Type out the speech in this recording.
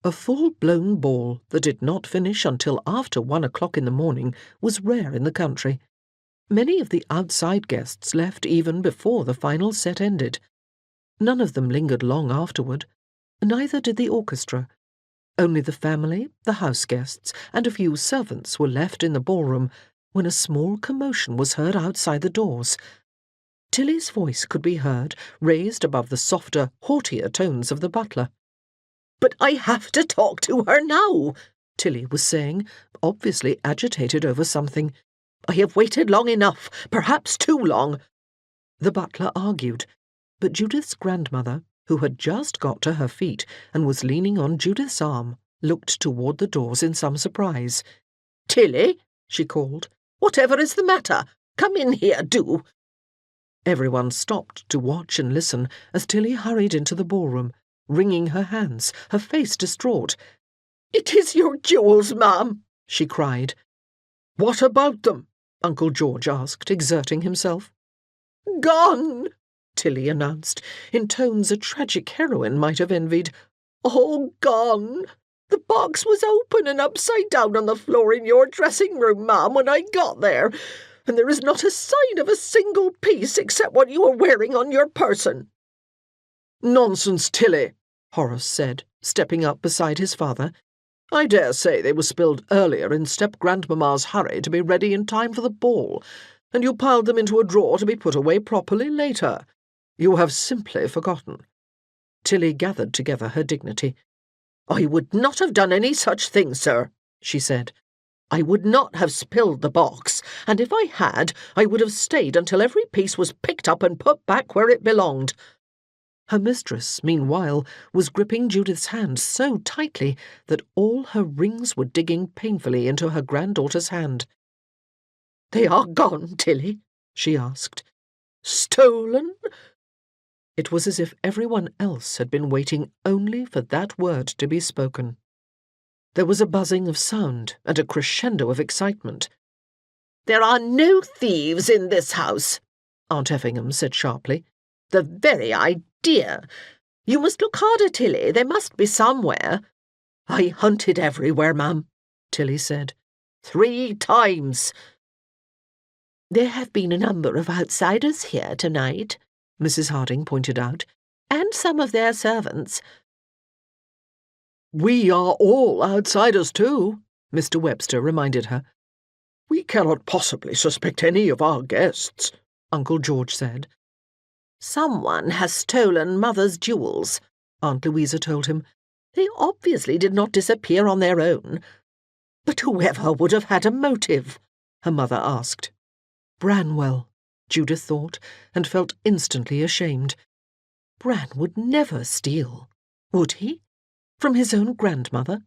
A full-blown ball that did not finish until after 1 o'clock in the morning was rare in the country. Many of the outside guests left even before the final set ended. None of them lingered long afterward. Neither did the orchestra. Only the family, the house guests, and a few servants were left in the ballroom when a small commotion was heard outside the doors. Tilly's voice could be heard, raised above the softer, haughtier tones of the butler. "But I have to talk to her now," Tilly was saying, obviously agitated over something. "I have waited long enough, perhaps too long." The butler argued, but Judith's grandmother, who had just got to her feet and was leaning on Judith's arm, looked toward the doors in some surprise. "Tilly," she called, "whatever is the matter? Come in here, do." Everyone stopped to watch and listen as Tilly hurried into the ballroom, wringing her hands, her face distraught. "It is your jewels, ma'am," she cried. "What about them?" Uncle George asked, exerting himself. "Gone," Tilly announced, in tones a tragic heroine might have envied. "All gone. The box was open and upside down on the floor in your dressing-room, ma'am, when I got there, and there is not a sign of a single piece except what you are wearing on your person." "Nonsense, Tilly," Horace said, stepping up beside his father. "I dare say they were spilled earlier in step-grandmamma's hurry to be ready in time for the ball, and you piled them into a drawer to be put away properly later. You have simply forgotten." Tilly gathered together her dignity. "I would not have done any such thing, sir," she said. "I would not have spilled the box, and if I had, I would have stayed until every piece was picked up and put back where it belonged." Her mistress, meanwhile, was gripping Judith's hand so tightly that all her rings were digging painfully into her granddaughter's hand. "They are gone, Tilly?" she asked. "Stolen?" It was as if everyone else had been waiting only for that word to be spoken. There was a buzzing of sound and a crescendo of excitement. "There are no thieves in this house," Aunt Effingham said sharply. "The very idea! You must look harder, Tilly. There must be somewhere." "I hunted everywhere, ma'am," Tilly said. 3 times. "There have been a number of outsiders here tonight," Mrs. Harding pointed out, "and some of their servants." "We are all outsiders too," Mr. Webster reminded her. "We cannot possibly suspect any of our guests," Uncle George said. "Someone has stolen Mother's jewels," Aunt Louisa told him. "They obviously did not disappear on their own." "But whoever would have had a motive?" her mother asked. Branwell, Judith thought, and felt instantly ashamed. Bran would never steal, would he? From his own grandmother?